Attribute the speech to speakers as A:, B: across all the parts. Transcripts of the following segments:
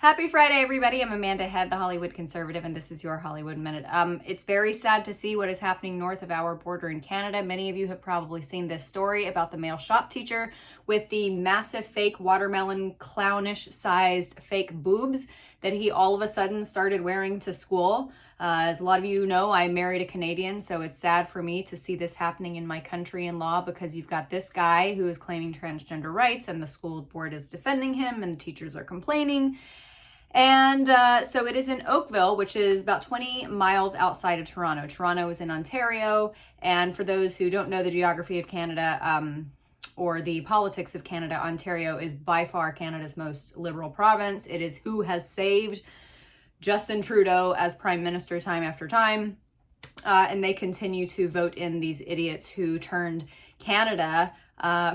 A: Happy Friday, everybody. I'm Amanda Head, the Hollywood Conservative, and this is your Hollywood Minute. It's very sad to see what is happening north of our border in Canada. Many of you have probably seen this story about the male shop teacher with the massive fake watermelon clownish-sized fake boobs that he all of a sudden started wearing to school. As a lot of you know, I married a Canadian, so it's sad for me to see this happening in my country in law, because you've got this guy who is claiming transgender rights and the school board is defending him and the teachers are complaining. And so it is in Oakville, which is about 20 miles outside of Toronto. Toronto is in Ontario. And for those who don't know the geography of Canada or the politics of Canada, Ontario is by far Canada's most liberal province. It is who has saved Justin Trudeau as prime minister time after time. And they continue to vote in these idiots who turned Canada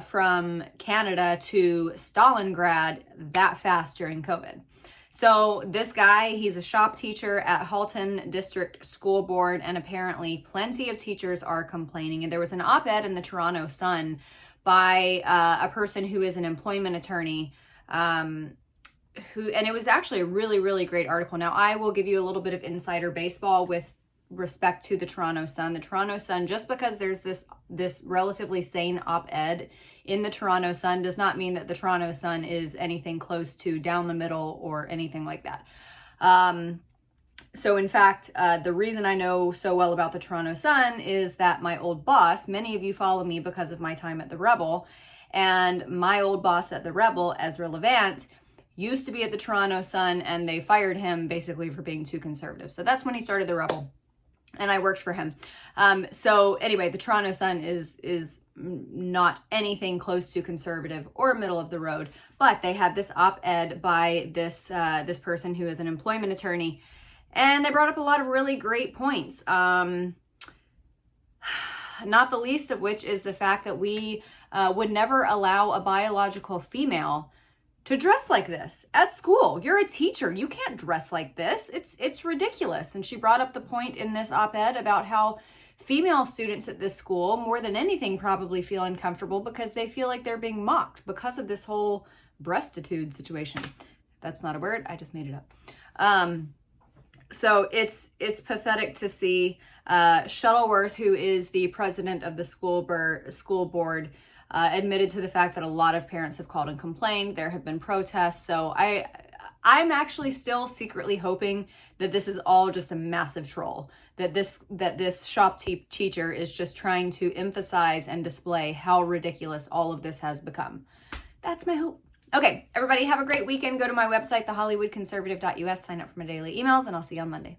A: from Canada to Stalingrad that fast during COVID. So this guy, he's a shop teacher at Halton District School Board, and apparently plenty of teachers are complaining. And there was an op-ed in the Toronto Sun by a person who is an employment attorney, and it was actually a really, really great article. Now, I will give you a little bit of insider baseball with respect to the Toronto Sun. The Toronto Sun, just because there's this relatively sane op-ed in the Toronto Sun does not mean that the Toronto Sun is anything close to down the middle or anything like that. So in fact, the reason I know so well about the Toronto Sun is that my old boss, many of you follow me because of my time at the Rebel, and my old boss at the Rebel, Ezra Levant, used to be at the Toronto Sun, and they fired him basically for being too conservative. So that's when he started the Rebel, and I worked for him. So anyway, the Toronto Sun is not anything close to conservative or middle of the road, but they had this op-ed by this person who is an employment attorney, and they brought up a lot of really great points. Not the least of which is the fact that we would never allow a biological female to dress like this at school. You're a teacher. You can't dress like this. It's ridiculous. And she brought up the point in this op-ed about how female students at this school, more than anything, probably feel uncomfortable because they feel like they're being mocked because of this whole breastitude situation. That's not a word. I just made it up. So it's pathetic to see Shuttleworth, who is the president of the school board, admitted to the fact that a lot of parents have called and complained. There have been protests. So I'm actually still secretly hoping that this is all just a massive troll, that this shop teacher is just trying to emphasize and display how ridiculous all of this has become. That's my hope. Okay, everybody have a great weekend. Go to my website, thehollywoodconservative.us, sign up for my daily emails, and I'll see you on Monday.